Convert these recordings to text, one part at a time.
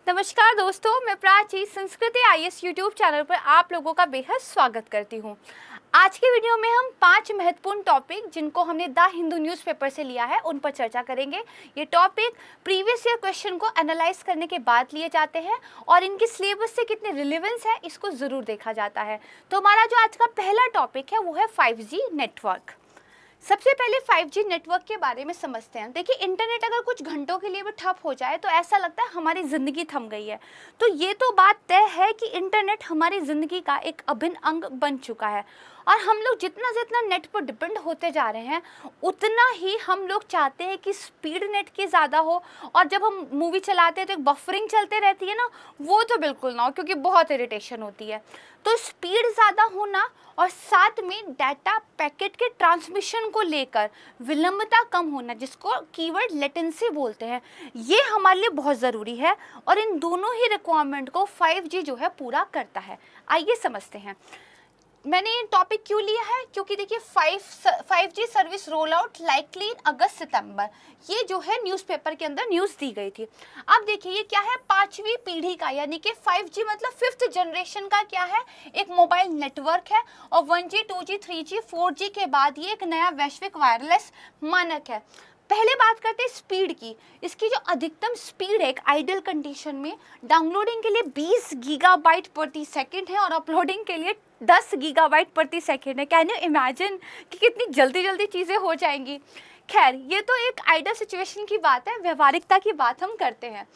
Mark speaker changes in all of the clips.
Speaker 1: नमस्कार दोस्तों, मैं प्राची संस्कृति आईएएस यूट्यूब चैनल पर आप लोगों का बेहद स्वागत करती हूं। आज के वीडियो में हम 5 महत्वपूर्ण टॉपिक जिनको हमने द हिंदू न्यूज़पेपर से लिया है उन पर चर्चा करेंगे। ये टॉपिक प्रीवियस ईयर क्वेश्चन को एनालाइज करने के बाद लिए जाते हैं और इनकी सिलेबस से कितने रिलेवेंस है इसको ज़रूर देखा जाता है। तो हमारा जो आज का पहला टॉपिक है वो है 5G नेटवर्क। सबसे पहले 5G नेटवर्क के बारे में समझते हैं। देखिए, इंटरनेट अगर कुछ घंटों के लिए भी ठप हो जाए तो ऐसा लगता है हमारी ज़िंदगी थम गई है। तो ये तो बात तय है कि इंटरनेट हमारी ज़िंदगी का एक अभिन्न अंग बन चुका है और हम लोग जितना जितना नेट पर डिपेंड होते जा रहे हैं उतना ही हम लोग चाहते हैं कि स्पीड नेट की ज़्यादा हो। और जब हम मूवी चलाते हैं तो एक बफरिंग चलते रहती है ना, वो तो बिल्कुल ना हो क्योंकि बहुत इरिटेशन होती है। तो स्पीड ज़्यादा होना और साथ में डाटा पैकेट के ट्रांसमिशन को लेकर विलंबता कम होना, जिसको कीवर्ड लेटेंसी बोलते हैं, ये हमारे लिए बहुत ज़रूरी है और इन दोनों ही रिक्वायरमेंट को 5G जो है पूरा करता है। आइए समझते हैं। मैंने ये टॉपिक क्यों लिया है, क्योंकि देखिए 5G service roll out likely in August September, ये जो है न्यूज़पेपर के अंदर न्यूज़ दी गई थी। अब देखिए ये क्या है, 5वीं पीढ़ी का यानी कि 5G मतलब 5th जनरेशन का क्या है, एक मोबाइल नेटवर्क है और 1G 2G 3G 4G के बाद ये एक नया वैश्विक वायरलेस मानक है। पहले बात करते हैं स्पीड की। इसकी जो अधिकतम स्पीड है एक आइडियल कंडीशन में डाउनलोडिंग के लिए 20 गीगाबाइट प्रति सेकंड है और अपलोडिंग के लिए 10 गीगाबाइट प्रति सेकंड है। कैन यू इमेजिन कि कितनी जल्दी जल्दी चीज़ें हो जाएंगी। खैर, ये तो एक आइडियल सिचुएशन की बात है, व्यवहारिकता की बात हम करते हैं।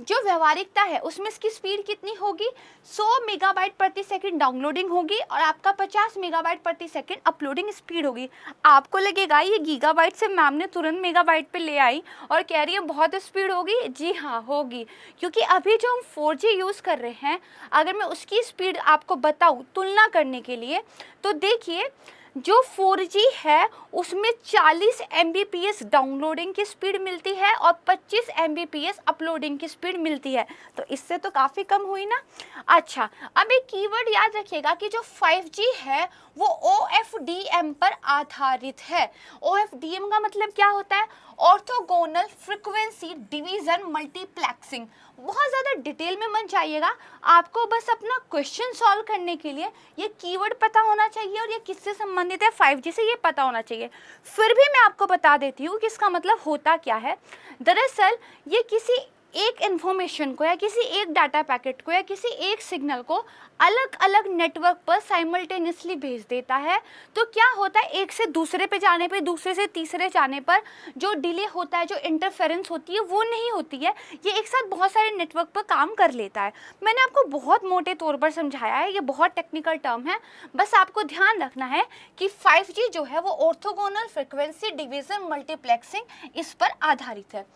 Speaker 1: जो व्यवहारिकता है उसमें इसकी स्पीड कितनी होगी, 100 मेगाबाइट प्रति सेकंड डाउनलोडिंग होगी और आपका 50 मेगाबाइट प्रति सेकंड अपलोडिंग स्पीड होगी। आपको लगेगा ये गीगाबाइट से मैम ने तुरंत मेगाबाइट पे ले आई और कह रही है बहुत स्पीड होगी। जी हाँ, होगी, क्योंकि अभी जो हम 4G यूज़ कर रहे हैं, अगर मैं उसकी स्पीड आपको बताऊँ तुलना करने के लिए, तो देखिए जो 4G है उसमें 40 Mbps डाउनलोडिंग की स्पीड मिलती है और 25 Mbps अपलोडिंग की स्पीड मिलती है। तो इससे तो काफ़ी कम हुई ना। अच्छा, अब एक कीवर्ड याद रखिएगा कि जो 5G है वो OFDM पर आधारित है। OFDM का मतलब क्या होता है, ऑर्थोगोनल फ्रीक्वेंसी डिवीज़न मल्टीप्लेक्सिंग। बहुत ज़्यादा डिटेल में मत जाइएगा, आपको बस अपना क्वेश्चन सॉल्व करने के लिए ये कीवर्ड पता होना चाहिए और ये किससे संबंधित है, 5G से, ये पता होना चाहिए। फिर भी मैं आपको बता देती हूँ कि इसका मतलब होता क्या है। दरअसल ये किसी एक इन्फॉर्मेशन को या किसी एक डाटा पैकेट को या किसी एक सिग्नल को अलग अलग नेटवर्क पर साइमल्टेनियसली भेज देता है। तो क्या होता है, एक से दूसरे पे जाने पे, दूसरे से तीसरे जाने पर जो डिले होता है, जो इंटरफेरेंस होती है, वो नहीं होती है। ये एक साथ बहुत सारे नेटवर्क पर काम कर लेता है। मैंने आपको बहुत मोटे तौर पर समझाया है, ये बहुत टेक्निकल टर्म है, बस आपको ध्यान रखना है कि 5G जो है वो ऑर्थोगोनल फ्रिक्वेंसी डिवीज़न मल्टीप्लेक्सिंग इस पर आधारित है।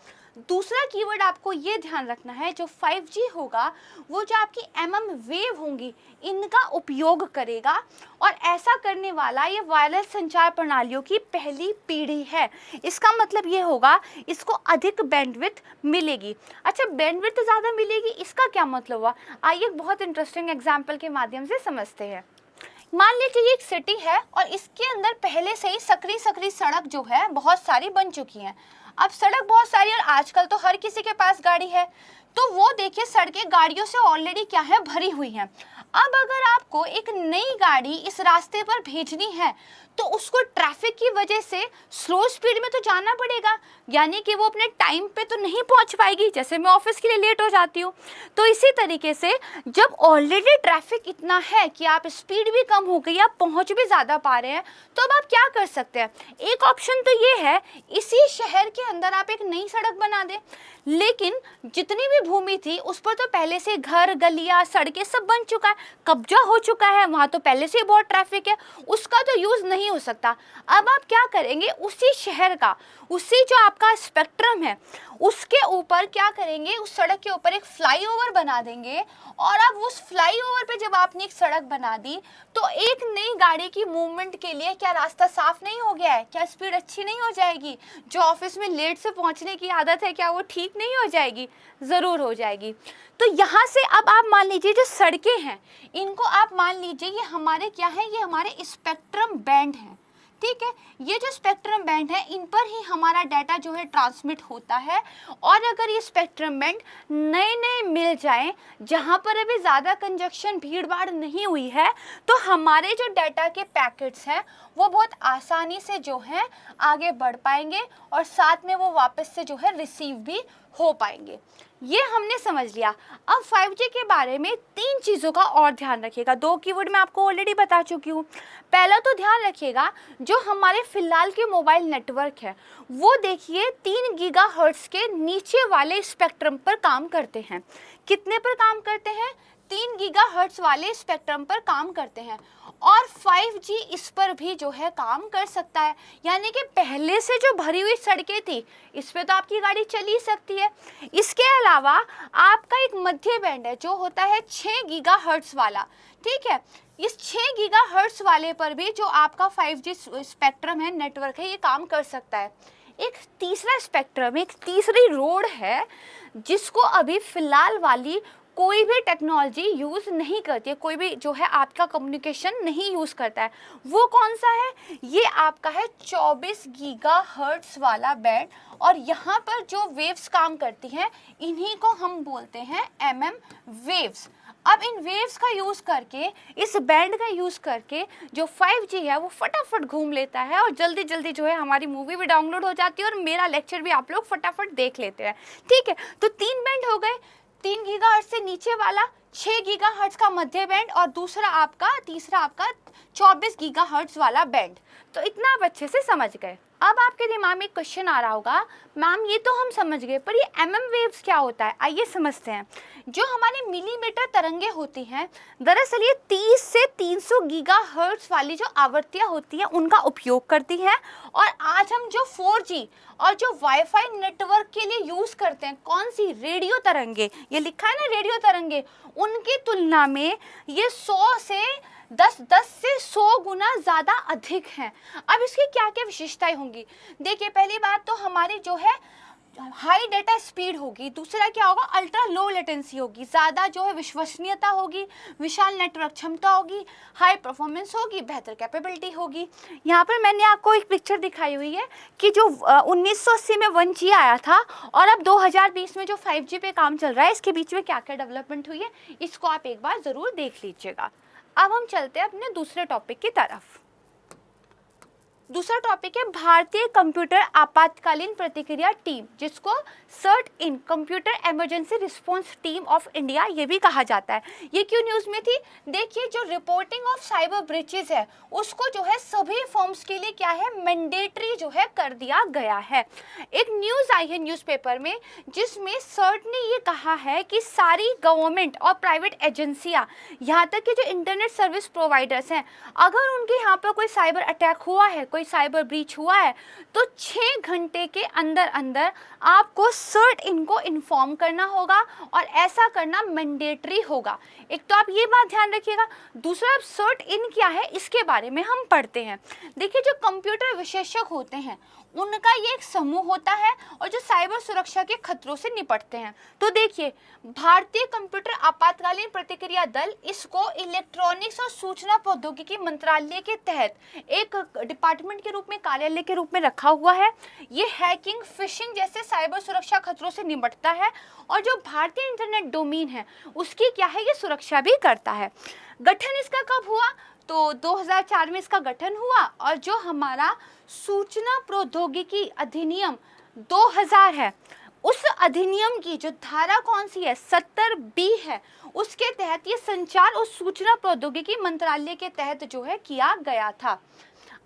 Speaker 1: दूसरा कीवर्ड आपको ये ध्यान रखना है, जो 5G होगा वो जो आपकी MM वेव होंगी इनका उपयोग करेगा और ऐसा करने वाला ये वायरलेस संचार प्रणालियों की पहली पीढ़ी है। इसका मतलब ये होगा इसको अधिक बैंडविड्थ मिलेगी। अच्छा, बैंडविड्थ ज़्यादा मिलेगी, इसका क्या मतलब हुआ, आइए एक बहुत इंटरेस्टिंग एग्जाम्पल के माध्यम से समझते हैं। मान लीजिए ये एक सिटी है और इसके अंदर पहले से ही सकरी सड़क जो है बहुत सारी बन चुकी हैं। अब सड़क बहुत सारी और आजकल तो हर किसी के पास गाड़ी है, तो वो देखिए सड़कें गाड़ियों से ऑलरेडी क्या है, भरी हुई हैं। अब अगर आपको एक नई गाड़ी इस रास्ते पर भेजनी है तो उसको ट्रैफिक की वजह से स्लो स्पीड में तो जाना पड़ेगा, यानी कि वो अपने टाइम पे तो नहीं पहुंच पाएगी। जैसे मैं ऑफिस के लिए लेट हो जाती हूँ, तो इसी तरीके से जब ऑलरेडी ट्रैफिक इतना है कि आप स्पीड भी कम हो गई, आप पहुंच भी ज़्यादा पा रहे हैं, तो अब आप क्या कर सकते हैं। एक ऑप्शन तो ये है, इसी शहर के अंदर आप एक नई सड़क बना दें, लेकिन जितनी भी भूमि थी उस पर तो पहले से घर, गलियाँ, सड़कें सब बन चुका है, कब्जा हो चुका है, वहाँ तो पहले से बहुत ट्रैफिक है, उसका तो यूज़ नहीं हो सकता। अब आप क्या करेंगे, उसी शहर का, उसी जो आपका स्पेक्ट्रम है उसके ऊपर क्या करेंगे, उस सड़क के ऊपर एक फ्लाईओवर बना देंगे और अब उस फ्लाईओवर पे जब आपने एक सड़क बना दी तो एक नई गाड़ी की मूवमेंट के लिए क्या रास्ता साफ नहीं हो गया है, क्या स्पीड अच्छी नहीं हो जाएगी, जो ऑफिस में लेट से पहुंचने की आदत है क्या वो ठीक नहीं हो जाएगी, ज़रूर हो जाएगी। तो यहाँ से अब आप मान लीजिए जो सड़कें हैं इनको आप मान लीजिए ये हमारे क्या है, ये हमारे स्पेक्ट्रम बैंड हैं। ठीक है। ये जो स्पेक्ट्रम बैंड है इन पर ही हमारा डाटा जो है ट्रांसमिट होता है, और अगर ये स्पेक्ट्रम बैंड नए नए मिल जाएं जहाँ पर अभी ज़्यादा कंजक्शन भीड़ भाड़ नहीं हुई है, तो हमारे जो डाटा के पैकेट्स हैं वो बहुत आसानी से जो है आगे बढ़ पाएंगे और साथ में वो वापस से जो है रिसीव भी हो पाएंगे। ये हमने समझ लिया। अब 5G के बारे में 3 चीज़ों का और ध्यान रखिएगा। 2 कीवर्ड मैं आपको ऑलरेडी बता चुकी हूँ। पहला तो ध्यान रखिएगा, जो हमारे फिलहाल के मोबाइल नेटवर्क है वो देखिए 3 गीगाहर्ट्ज़ के नीचे वाले स्पेक्ट्रम पर काम करते हैं। कितने पर काम करते हैं? 3 गीगाहर्ट्ज़ वाले स्पेक्ट्रम पर काम करते हैं, और 5G इस पर भी जो है काम कर सकता है। यानी कि पहले से जो भरी हुई सड़कें थी इस पे तो आपकी गाड़ी चल ही सकती है। इसके अलावा आपका एक मध्य बैंड है जो होता है 6 गीगाहर्ट्ज़ वाला, ठीक है। इस 6 गीगाहर्ट्ज़ वाले पर भी जो आपका 5G स्पेक्ट्रम है, नेटवर्क है, ये काम कर सकता है। एक तीसरा स्पेक्ट्रम, एक तीसरी रोड है जिसको अभी फिलहाल वाली कोई भी टेक्नोलॉजी यूज़ नहीं करती है, कोई भी जो है आपका कम्युनिकेशन नहीं यूज़ करता है। वो कौन सा है? ये आपका है 24 गीगाहर्ट्ज़ वाला बैंड, और यहाँ पर जो वेव्स काम करती हैं इन्हीं को हम बोलते हैं MM वेव्स। अब इन वेव्स का यूज़ करके, इस बैंड का यूज़ करके जो 5G है वो फटाफट घूम लेता है, और जल्दी जल्दी जो है हमारी मूवी भी डाउनलोड हो जाती है और मेरा लेक्चर भी आप लोग फटाफट देख लेते हैं, ठीक है। तो 3 बैंड हो गए, 3 गीगाहर्ट्ज़ से नीचे वाला, 6 गीगाहर्ट्ज़ का मध्य बैंड, और तीसरा आपका 24 गीगाहर्ट्ज़ वाला बैंड। तो इतना आप अच्छे से समझ गए। अब आपके दिमाग में क्वेश्चन आ रहा होगा, मैम ये तो हम समझ गए, पर ये MM वेव्स क्या होता है? आइए समझते हैं। जो हमारी मिलीमीटर तरंगे होती हैं, दरअसल ये 30 से 300 गीगाहर्ट्ज़ वाली जो आवृत्तियाँ होती हैं उनका उपयोग करती हैं। और आज हम जो 4G और जो वाईफाई नेटवर्क के लिए यूज़ करते हैं, कौन सी? रेडियो तरंगे। ये लिखा है ना, रेडियो तरंगे। उनकी तुलना में ये 100 से 10 से 100 गुना ज़्यादा अधिक हैं। अब इसकी क्या क्या विशेषताएं होंगी? देखिए, पहली बात तो हमारी जो है हाई डेटा स्पीड होगी। दूसरा क्या होगा? अल्ट्रा लो लेटेंसी होगी, ज़्यादा जो है विश्वसनीयता होगी, विशाल नेटवर्क क्षमता होगी, हाई परफॉर्मेंस होगी, बेहतर कैपेबिलिटी होगी। यहाँ पर मैंने आपको एक पिक्चर दिखाई हुई है कि जो 1980 में 1G आया था और अब 2020 में जो 5G पे काम चल रहा है, इसके बीच में क्या क्या डेवलपमेंट हुई है, इसको आप एक बार ज़रूर देख लीजिएगा। अब हम चलते हैं अपने दूसरे टॉपिक की तरफ। दूसरा टॉपिक है भारतीय कंप्यूटर आपातकालीन प्रतिक्रिया टीम, जिसको CERT-IN computer emergency response team of India ये भी कहा जाता है। ये क्यों न्यूज़ में थी? देखिए, जो रिपोर्टिंग ऑफ साइबर ब्रीचेस है उसको जो है सभी फर्म्स के लिए क्या है, मैंडेटरी जो है कर दिया गया है। एक न्यूज़ आई है न्यूज़पेपर में जिसमें CERT ने ये कहा है कि सारी गवर्नमेंट और प्राइवेट एजेंसियाँ, यहाँ तक कि जो इंटरनेट सर्विस प्रोवाइडर्स हैं, अगर उनके यहाँ पर कोई साइबर अटैक हुआ है, कोई साइबर ब्रीच हुआ है, तो 6 घंटे के अंदर अंदर आपको CERT-IN को इन्फॉर्म करना होगा, और ऐसा करना मैंडेटरी होगा। एक तो आप ये बात ध्यान रखिएगा। दूसरा, CERT-IN क्या है इसके बारे में हम पढ़ते हैं। देखिए, जो कंप्यूटर विशेषज्ञ होते हैं उनका ये एक समूह होता है और जो साइबर सुरक्षा के खतरों से निपटते हैं। तो देखिए, भारतीय कंप्यूटर आपातकालीन प्रतिक्रिया दल, इसको इलेक्ट्रॉनिक्स और सूचना प्रौद्योगिकी मंत्रालय के तहत एक डिपार्टमेंट के रूप में, कार्यालय के रूप में रखा हुआ है। ये हैकिंग, फिशिंग जैसे साइबर सुरक्षा खतरों से निपटता है, और जो भारतीय इंटरनेट डोमेन है उसकी क्या है, ये सुरक्षा भी करता है। गठन इसका कब हुआ? तो 2004 में इसका गठन हुआ, और जो हमारा सूचना प्रौद्योगिकी अधिनियम 2000 है, उस अधिनियम की जो धारा कौन सी है, 70B है, उसके तहत ये संचार और सूचना प्रौद्योगिकी मंत्रालय के तहत जो है किया गया था।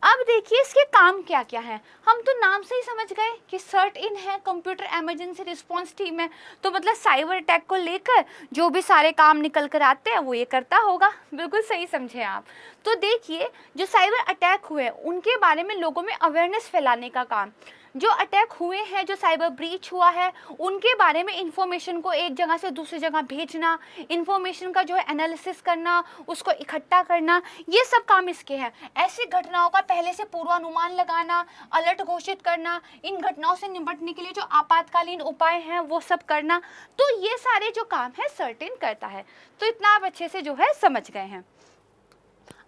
Speaker 1: अब देखिए इसके काम क्या क्या हैं। हम तो नाम से ही समझ गए कि CERT-IN है, कंप्यूटर इमरजेंसी रिस्पांस टीम है, तो मतलब साइबर अटैक को लेकर जो भी सारे काम निकल कर आते हैं वो ये करता होगा। बिल्कुल सही समझे आप। तो देखिए, जो साइबर अटैक हुए उनके बारे में लोगों में अवेयरनेस फैलाने का काम, जो अटैक हुए हैं, जो साइबर ब्रीच हुआ है, उनके बारे में इंफॉर्मेशन को एक जगह से दूसरी जगह भेजना, इंफॉर्मेशन का जो है एनालिसिस करना, उसको इकट्ठा करना, ये सब काम इसके हैं। ऐसी घटनाओं का पहले से पूर्वानुमान लगाना, अलर्ट घोषित करना, इन घटनाओं से निपटने के लिए जो आपातकालीन उपाय हैं वो सब करना, तो ये सारे जो काम है CERT-IN करता है। तो इतना आप अच्छे से जो है समझ गए हैं।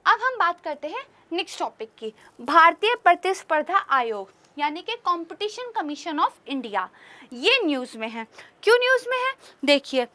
Speaker 1: अब हम बात करते हैं नेक्स्ट टॉपिक की, भारतीय प्रतिस्पर्धा आयोग यानी कि कंपटीशन कमीशन ऑफ इंडिया। ये न्यूज़ में है। क्यों न्यूज़ में है? देखिए,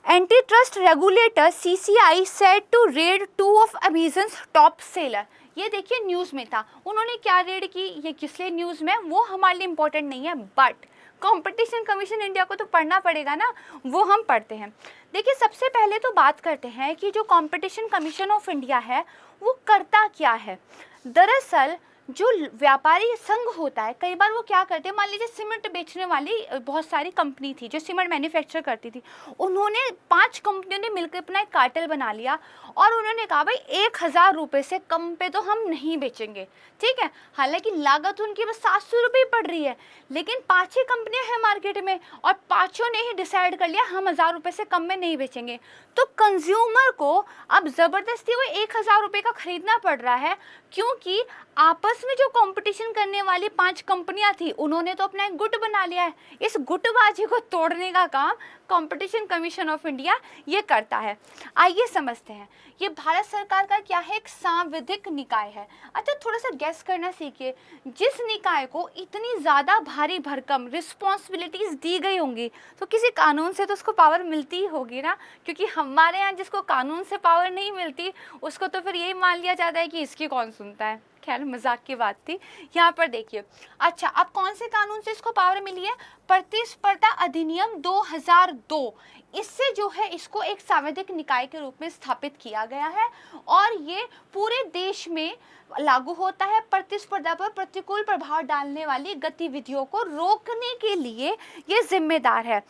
Speaker 1: anti trust regulator CCI said to raid 2 of Amazon's top seller. ये देखिए न्यूज़ में था, उन्होंने क्या रेड की, ये किस लिए न्यूज़ में, वो हमारे लिए इम्पोर्टेंट नहीं है, बट कंपटीशन कमीशन इंडिया को तो पढ़ना पड़ेगा ना, वो हम पढ़ते हैं। देखिए, सबसे पहले तो बात करते हैं कि जो कंपटीशन कमीशन ऑफ इंडिया है वो करता क्या है। दरअसल जो व्यापारी संघ होता है, कई बार वो क्या करते हैं, मान लीजिए सीमेंट बेचने वाली बहुत सारी कंपनी थी जो सीमेंट मैन्युफैक्चर करती थी, उन्होंने 5 कंपनियों ने मिलकर अपना एक कार्टेल बना लिया और उन्होंने कहा भाई 1000 रुपये से कम पे तो हम नहीं बेचेंगे, ठीक है। हालांकि लागत उनकी बस 700 रुपये पड़ रही है, लेकिन 5 ही कंपनियां हैं मार्केट में और 5 ने ही डिसाइड कर लिया हम 1000 रुपये से कम में नहीं बेचेंगे। तो कंज्यूमर को अब ज़बरदस्ती वो 1000 रुपये का खरीदना पड़ रहा है, क्योंकि आपस में जो कंपटीशन करने वाली 5 कंपनियां थी उन्होंने तो अपना एक गुट बना लिया है। इस गुटबाजी को तोड़ने का काम कंपटीशन कमीशन ऑफ इंडिया ये करता है। आइए समझते हैं, ये भारत सरकार का क्या है, एक सांविधिक निकाय है। अच्छा, थोड़ा सा गैस करना सीखिए, जिस निकाय को इतनी ज़्यादा भारी भरकम रिस्पॉन्सिबिलिटीज़ दी गई होंगी तो किसी कानून से तो उसको पावर मिलती ही होगी ना, क्योंकि हमारे यहाँ जिसको कानून से पावर नहीं मिलती उसको तो फिर यही मान लिया जाता है कि इसकी कौन सुनता है। खैर, मजाक की बात थी। यहाँ पर देखिए, अच्छा अब कौन से कानून से इसको पावर मिली है, प्रतिस्पर्धा अधिनियम 2002। इससे जो है इसको एक सांविधिक निकाय के रूप में स्थापित किया गया है और ये पूरे देश में लागू होता है। प्रतिस्पर्धा पर प्रतिकूल प्रभाव डालने वाली गतिविधियों को रोकने के लिए ये जिम्मेदार है।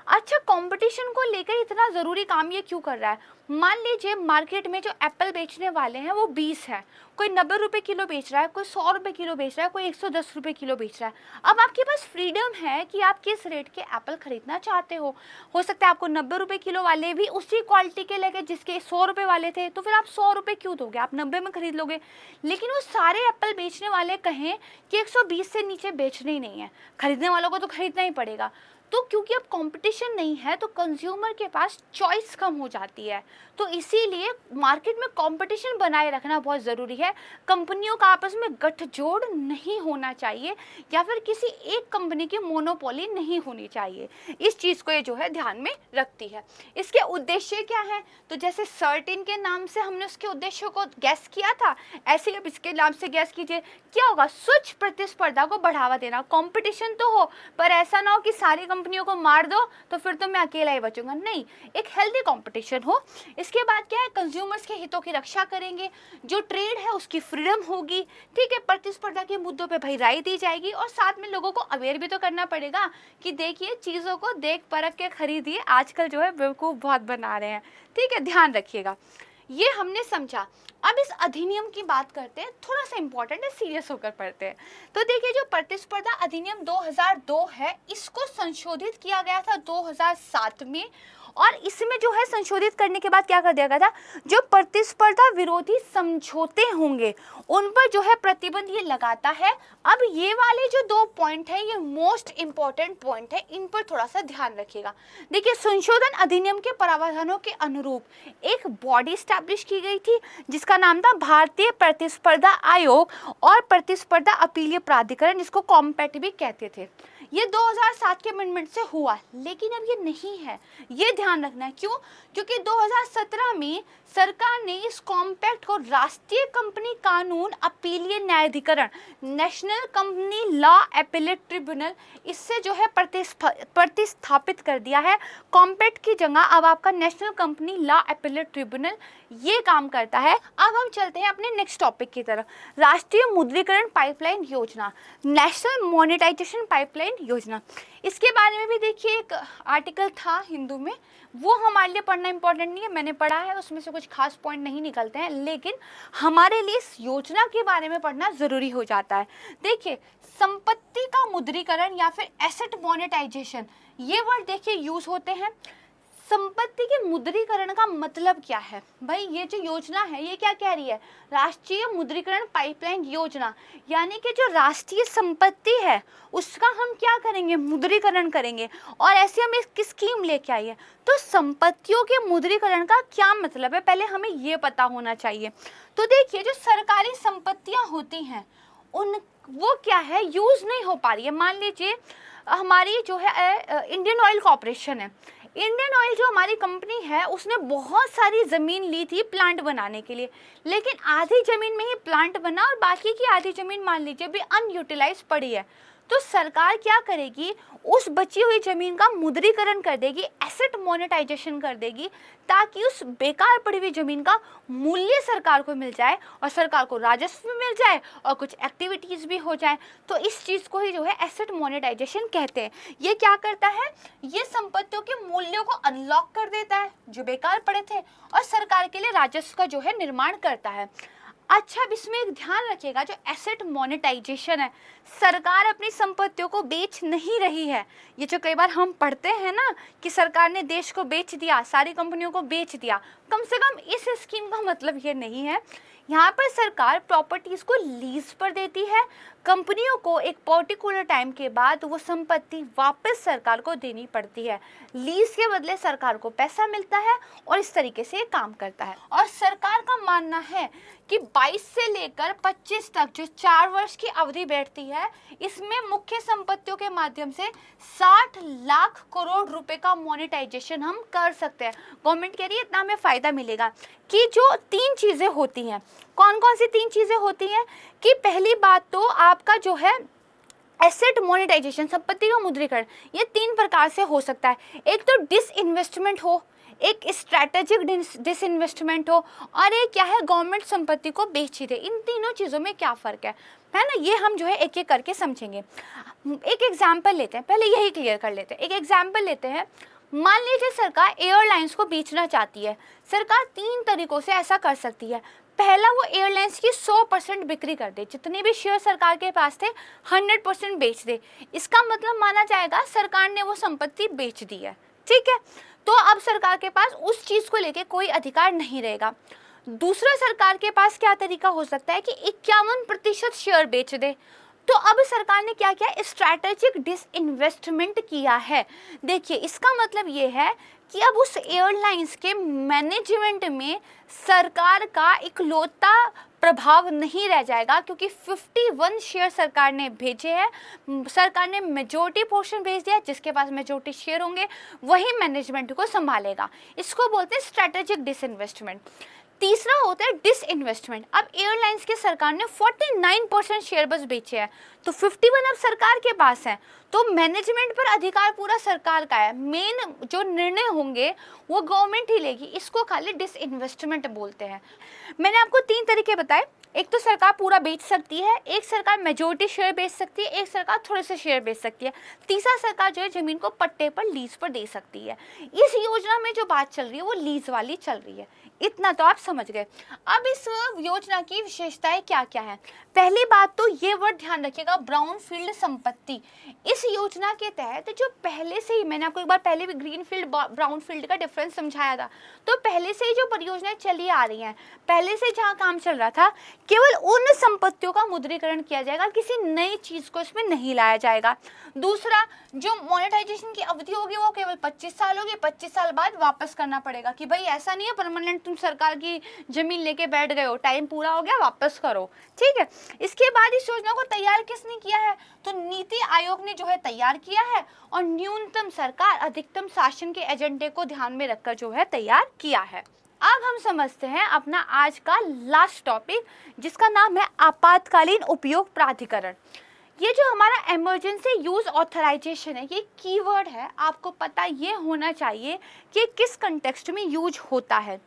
Speaker 1: अच्छा, कंपटीशन को लेकर इतना ज़रूरी काम ये क्यों कर रहा है? मान लीजिए मार्केट में जो एप्पल बेचने वाले हैं वो 20 है, कोई 90 रुपये किलो बेच रहा है, कोई 100 रुपये किलो बेच रहा है, कोई 110 रुपये किलो बेच रहा है। अब आपके पास फ्रीडम है कि आप किस रेट के एप्पल खरीदना चाहते हो सकता है आपको 90 रुपये किलो वाले भी उसी क्वालिटी के लगे जिसके 100 रुपये वाले थे, तो फिर आप 100 रुपये क्यों दोगे, आप 90 में खरीद लोगे। लेकिन वो सारे एप्पल बेचने वाले कहें कि 120 से नीचे बेचने ही नहीं है, खरीदने वालों को तो खरीदना ही पड़ेगा। तो क्योंकि अब कंपटीशन नहीं है तो कंज्यूमर के पास चॉइस कम हो जाती है, तो इसीलिए मार्केट में कंपटीशन बनाए रखना बहुत ज़रूरी है। कंपनियों का आपस में गठजोड़ नहीं होना चाहिए या फिर किसी एक कंपनी की मोनोपोली नहीं होनी चाहिए। इस चीज़ को ये जो है ध्यान में रखती है। इसके उद्देश्य क्या है, तो जैसे सर्टिन के नाम से हमने उसके उद्देश्य को गैस किया था, ऐसे अब इसके नाम से गैस कीजिए क्या होगा, स्वच्छ प्रतिस्पर्धा को बढ़ावा देना। कंपटीशन तो हो पर ऐसा ना हो कि सारी कंपनियों को मार दो तो फिर तो मैं अकेला ही बचूंगा, नहीं, एक हेल्दी कंपटीशन हो। इसके बाद क्या है, कंज्यूमर्स के हितों की रक्षा करेंगे, जो ट्रेड है उसकी फ्रीडम होगी, ठीक है। प्रतिस्पर्धा के मुद्दों पे भाई राय दी जाएगी और साथ में लोगों को अवेयर भी तो करना पड़ेगा कि देखिए चीज़ों को देख परख के खरीदिए, आजकल जो है बेवकूफ़ बहुत बना रहे हैं, ठीक है, ध्यान रखिएगा। ये हमने समझा। अब इस अधिनियम की बात करते हैं, थोड़ा सा इंपॉर्टेंट है, सीरियस होकर पढ़ते हैं। तो देखिए, जो प्रतिस्पर्धा अधिनियम 2002 है, इसको संशोधित किया गया था 2007 में और इसमें जो है संशोधित करने के बाद क्या कर दिया गया था, जो प्रतिस्पर्धा विरोधी समझौते होंगे उन पर जो है प्रतिबंध ये लगाता है। अब ये वाले जो 2 पॉइंट है ये मोस्ट इंपॉर्टेंट पॉइंट है, इन पर थोड़ा सा ध्यान रखिएगा। देखिए, संशोधन अधिनियम के प्रावधानों के अनुरूप एक बॉडी स्टैब्लिश की गई थी जिसका नाम था भारतीय प्रतिस्पर्धा आयोग और प्रतिस्पर्धा अपीलीय प्राधिकरण, जिसको कॉम्पैट भी कहते थे। ये 2007 के अमेंडमेंट से हुआ, लेकिन अब ये नहीं है, ये ध्यान रखना है। क्यों? क्योंकि 2017 में सरकार ने इस कॉम्पैक्ट को राष्ट्रीय कंपनी कानून अपीलीय न्यायाधिकरण, national company law appellate tribunal, इससे जो है प्रतिस्थापित कर दिया है। कॉम्पैक्ट की जगह अब आपका national company law appellate tribunal ये काम करता है। अब हम चलते हैं अपने नेक्स्ट टॉपिक की तरफ, राष्ट्रीय मुद्रीकरण पाइपलाइन योजना, नेशनल मोनेटाइजेशन पाइपलाइन योजना। इसके बारे में भी देखिए एक आर्टिकल था हिंदू में, वो हमारे लिए पढ़ना इंपॉर्टेंट नहीं है, मैंने पढ़ा है, उसमें से कुछ खास पॉइंट नहीं निकलते हैं, लेकिन हमारे लिए इस योजना के बारे में पढ़ना ज़रूरी हो जाता है। देखिए, संपत्ति का मुद्रीकरण या फिर एसेट मोनेटाइजेशन, ये वर्ड देखिए यूज़ होते हैं। संपत्ति के मुद्रीकरण का मतलब क्या है भाई? ये जो योजना है ये क्या कह रही है? राष्ट्रीय मुद्रीकरण पाइपलाइन योजना, यानी कि जो राष्ट्रीय संपत्ति है उसका हम क्या करेंगे? मुद्रीकरण करेंगे। और ऐसे हम एक स्कीम लेके आई है। तो संपत्तियों के मुद्रीकरण का क्या मतलब है, पहले हमें ये पता होना चाहिए। तो देखिए, जो सरकारी संपत्तियां होती हैं उन वो क्या है, यूज नहीं हो पा रही है। मान लीजिए हमारी जो है इंडियन ऑयल कॉर्पोरेशन है, इंडियन ऑयल जो हमारी कंपनी है उसने बहुत सारी ज़मीन ली थी प्लांट बनाने के लिए, लेकिन आधी ज़मीन में ही प्लांट बना और बाकी की आधी ज़मीन मान लीजिए भी अनयूटिलाइज पड़ी है। तो सरकार क्या करेगी, उस बची हुई ज़मीन का मुद्रीकरण कर देगी, एसेट मोनेटाइजेशन कर देगी, ताकि उस बेकार पड़ी हुई ज़मीन का मूल्य सरकार को मिल जाए और सरकार को राजस्व मिल जाए और कुछ एक्टिविटीज़ भी हो जाए। तो इस चीज़ को ही जो है एसेट मोनेटाइजेशन कहते हैं। ये क्या करता है, ये संपत्तियों के मूल्यों को अनलॉक कर देता है जो बेकार पड़े थे और सरकार के लिए राजस्व का जो है निर्माण करता है। अच्छा, अब इसमें एक ध्यान रखिएगा, जो एसेट मोनेटाइजेशन है, सरकार अपनी संपत्तियों को बेच नहीं रही है। ये जो कई बार हम पढ़ते हैं ना कि सरकार ने देश को बेच दिया, सारी कंपनियों को बेच दिया, कम से कम इस स्कीम का मतलब ये नहीं है। यहाँ पर सरकार प्रॉपर्टीज़ को लीज पर देती है, कंपनियों को एक पर्टिकुलर टाइम के बाद वो संपत्ति वापस सरकार को देनी पड़ती है। लीज के बदले सरकार को पैसा मिलता है और इस तरीके से ये काम करता है। और सरकार का मानना है कि 22 से लेकर 25 तक जो 4 वर्ष की अवधि बैठती है, इसमें मुख्य संपत्तियों के माध्यम से 60 लाख करोड़ रुपए का मोनेटाइजेशन हम कर सकते हैं। गवर्नमेंट कह रही है इतना हमें फ़ायदा मिलेगा कि जो 3 चीज़ें होती हैं, कौन कौन सी 3 चीज़ें होती हैं कि पहली बात तो आपका जो है एसेट मोनेटाइजेशन, संपत्ति का मुद्रीकरण, ये 3 प्रकार से हो सकता है। एक तो डिसइन्वेस्टमेंट हो, एक स्ट्रैटेजिक डिसइन्वेस्टमेंट हो, और एक क्या है, गवर्नमेंट संपत्ति को बेच दे। इन तीनों चीज़ों में क्या फ़र्क है ना, ये हम जो है एक एक करके समझेंगे। एक एग्जाम्पल लेते हैं, पहले यही क्लियर कर लेते हैं। एक एग्जाम्पल लेते हैं, मान लीजिए सरकार एयरलाइंस को बेचना चाहती है। सरकार 3 तरीक़ों से ऐसा कर सकती है। पहला, वो एयरलाइंस की 100% बिक्री कर दे, जितने भी शेयर सरकार के पास थे 100% बेच दे। इसका मतलब माना जाएगा सरकार ने वो संपत्ति बेच दी है, ठीक है। तो अब सरकार के पास उस चीज़ को लेके कोई अधिकार नहीं रहेगा। दूसरा, सरकार के पास क्या तरीका हो सकता है कि 51% शेयर बेच दे। तो अब सरकार ने क्या किया, स्ट्रैटेजिक डिसइन्वेस्टमेंट किया है। देखिए, इसका मतलब ये है कि अब उस एयरलाइंस के मैनेजमेंट में सरकार का इकलौता प्रभाव नहीं रह जाएगा, क्योंकि 51 शेयर सरकार ने भेजे हैं, सरकार ने मेजॉरिटी पोर्शन भेज दिया, जिसके पास मेजॉरिटी शेयर होंगे वही मैनेजमेंट को संभालेगा। इसको बोलते हैं स्ट्रैटेजिक डिसइन्वेस्टमेंट। तीसरा होता है डिसइन्वेस्टमेंट। अब एयरलाइंस के सरकार ने 49% शेयर बस बेचे हैं, तो 51 अब सरकार के पास है, तो मैनेजमेंट पर अधिकार पूरा सरकार का है। मेन जो निर्णय होंगे वो गवर्नमेंट ही लेगी। इसको खाली डिसइन्वेस्टमेंट बोलते हैं। मैंने आपको 3 तरीके बताए। एक तो सरकार पूरा बेच सकती है, एक सरकार मेजॉरिटी शेयर बेच सकती है, एक सरकार थोड़े से शेयर बेच सकती है, तीसरा सरकार जो है ज़मीन को पट्टे पर लीज पर दे सकती है। इस योजना में जो बात चल रही है वो लीज वाली चल रही है। इतना तो आप समझ गए। अब इस योजना की विशेषताएं क्या क्या है? पहली बात तो ये वर्ड ध्यान रखिएगा, ब्राउनफील्ड संपत्ति। इस योजना के तहत जो पहले से ही, मैंने आपको एक बार पहले भी ग्रीनफील्ड ब्राउनफील्ड का डिफरेंस समझाया था, तो पहले से ही जो परियोजनाएं चली आ रही हैं, पहले से जहाँ काम चल रहा था, केवल उन संपत्तियों का मुद्रीकरण किया जाएगा, किसी नई चीज़ को इसमें नहीं लाया जाएगा। दूसरा, जो मोनेटाइजेशन की अवधि होगी वो केवल 25 साल होगी। 25 साल बाद वापस करना पड़ेगा कि भाई ऐसा नहीं है परमानेंट तुम सरकार की जमीन लेके बैठ गए हो, टाइम पूरा हो गया वापस करो, ठीक है। इसके बाद इस योजना को तैयार किसने किया है? तो नीति आयोग ने जो है तैयार किया है, और न्यूनतम सरकार अधिकतम शासन के एजेंडे को ध्यान में रखकर जो है तैयार किया है। अब हम समझते हैं अपना आज का लास्ट टॉपिक, जिसका नाम है आपातकालीन उपयोग प्राधिकरण। ये जो हमारा इमरजेंसी यूज ऑथराइजेशन है, ये कीवर्ड है, आपको पता ये होना चाहिए कि किस कंटेक्स्ट में यूज होता है।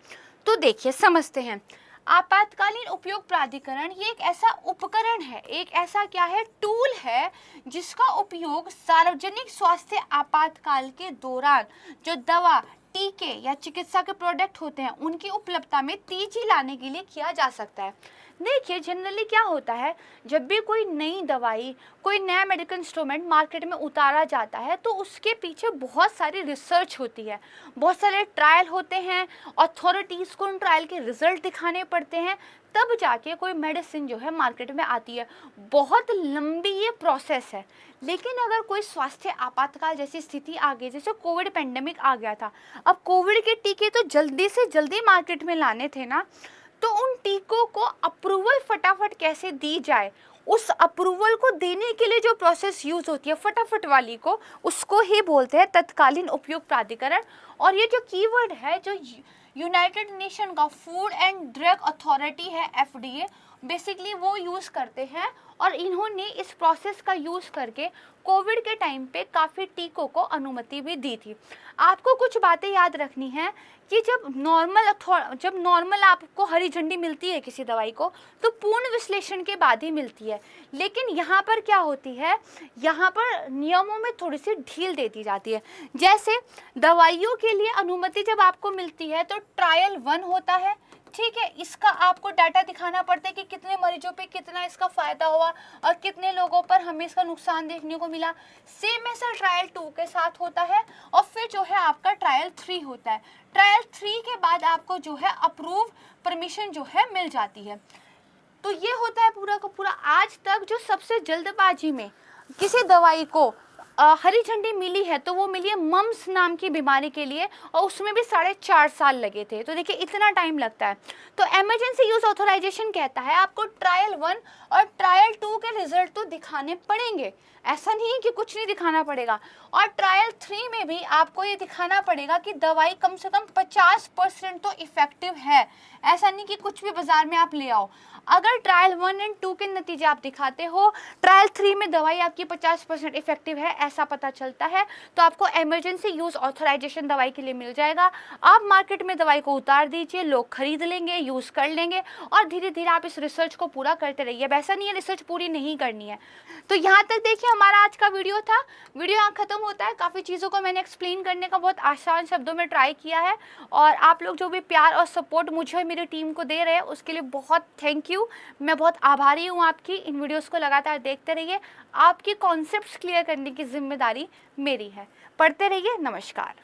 Speaker 1: तो देखिए, समझते हैं। आपातकालीन उपयोग प्राधिकरण ये एक ऐसा उपकरण है, एक ऐसा क्या है, टूल है, जिसका उपयोग सार्वजनिक स्वास्थ्य आपातकाल के दौरान जो दवा, टीके या चिकित्सा के प्रोडक्ट होते हैं उनकी उपलब्धता में तेजी लाने के लिए किया जा सकता है। देखिए जनरली क्या होता है, जब भी कोई नई दवाई, कोई नया मेडिकल इंस्ट्रूमेंट मार्केट में उतारा जाता है तो उसके पीछे बहुत सारी रिसर्च होती है, बहुत सारे ट्रायल होते हैं, अथॉरिटीज़ को उन ट्रायल के रिजल्ट दिखाने पड़ते हैं, तब जाके कोई मेडिसिन जो है मार्केट में आती है। बहुत लंबी ये प्रोसेस है। लेकिन अगर कोई स्वास्थ्य आपातकाल जैसी स्थिति आ गई, जैसे कोविड पेंडेमिक आ गया था, अब कोविड के टीके तो जल्दी से जल्दी मार्केट में लाने थे ना, तो उन टीकों को अप्रूवल फटाफट कैसे दी जाए, उस अप्रूवल को देने के लिए जो प्रोसेस यूज़ होती है फटाफट वाली को, उसको ही बोलते हैं तत्कालीन उपयोग प्राधिकरण। और ये जो कीवर्ड है, जो यूनाइटेड नेशन का फूड एंड ड्रग अथॉरिटी है, FDA, बेसिकली वो यूज़ करते हैं। और इन्होंने इस प्रोसेस का यूज़ करके कोविड के टाइम पे काफ़ी टीकों को अनुमति भी दी थी। आपको कुछ बातें याद रखनी है कि जब नॉर्मल आपको हरी झंडी मिलती है किसी दवाई को, तो पूर्ण विश्लेषण के बाद ही मिलती है। लेकिन यहाँ पर क्या होती है, यहाँ पर नियमों में थोड़ी सी ढील दे दी जाती है। जैसे दवाइयों के लिए अनुमति जब आपको मिलती है तो ट्रायल 1 होता है, ठीक है, इसका आपको डाटा दिखाना पड़ता है कि कितने मरीजों पे कितना इसका फ़ायदा हुआ और कितने लोगों पर हमें इसका नुकसान देखने को मिला। सेम ऐसा ट्रायल 2 के साथ होता है और फिर जो है आपका ट्रायल 3 होता है। ट्रायल 3 के बाद आपको जो है अप्रूव परमिशन जो है मिल जाती है। तो ये होता है पूरा का पूरा। आज तक जो सबसे जल्दबाजी में किसी दवाई को हरी झंडी मिली है तो वो मिली है मम्स नाम की बीमारी के लिए, और उसमें भी 4.5 साल लगे थे। तो देखिए इतना टाइम लगता है। तो इमरजेंसी यूज़ ऑथराइजेशन कहता है आपको ट्रायल 1 और ट्रायल 2 के रिजल्ट तो दिखाने पड़ेंगे, ऐसा नहीं है कि कुछ नहीं दिखाना पड़ेगा। और ट्रायल 3 में भी आपको ये दिखाना पड़ेगा कि दवाई कम से कम 50% तो इफ़ेक्टिव है, ऐसा नहीं कि कुछ भी बाज़ार में आप ले आओ। अगर ट्रायल 1 एंड 2 के नतीजे आप दिखाते हो, ट्रायल 3 में दवाई आपकी 50% इफेक्टिव है ऐसा पता चलता है, तो आपको इमरजेंसी यूज़ ऑथराइजेशन दवाई के लिए मिल जाएगा। आप मार्केट में दवाई को उतार दीजिए, लोग खरीद लेंगे, यूज़ कर लेंगे, और धीरे धीरे आप इस रिसर्च को पूरा करते रहिए। वैसा नहीं है रिसर्च पूरी नहीं करनी है। तो यहाँ तक देखिए हमारा आज का वीडियो था। वीडियो यहाँ ख़त्म होता है। काफ़ी चीज़ों को मैंने एक्सप्लेन करने का बहुत आसान शब्दों में ट्राई किया है, और आप लोग जो भी प्यार और सपोर्ट मुझे और मेरी टीम को दे रहे हैं उसके लिए बहुत थैंक यू। मैं बहुत आभारी हूँ आपकी। इन वीडियोस को लगातार देखते रहिए। आपकी कॉन्सेप्ट्स क्लियर करने की जिम्मेदारी मेरी है। पढ़ते रहिए। नमस्कार।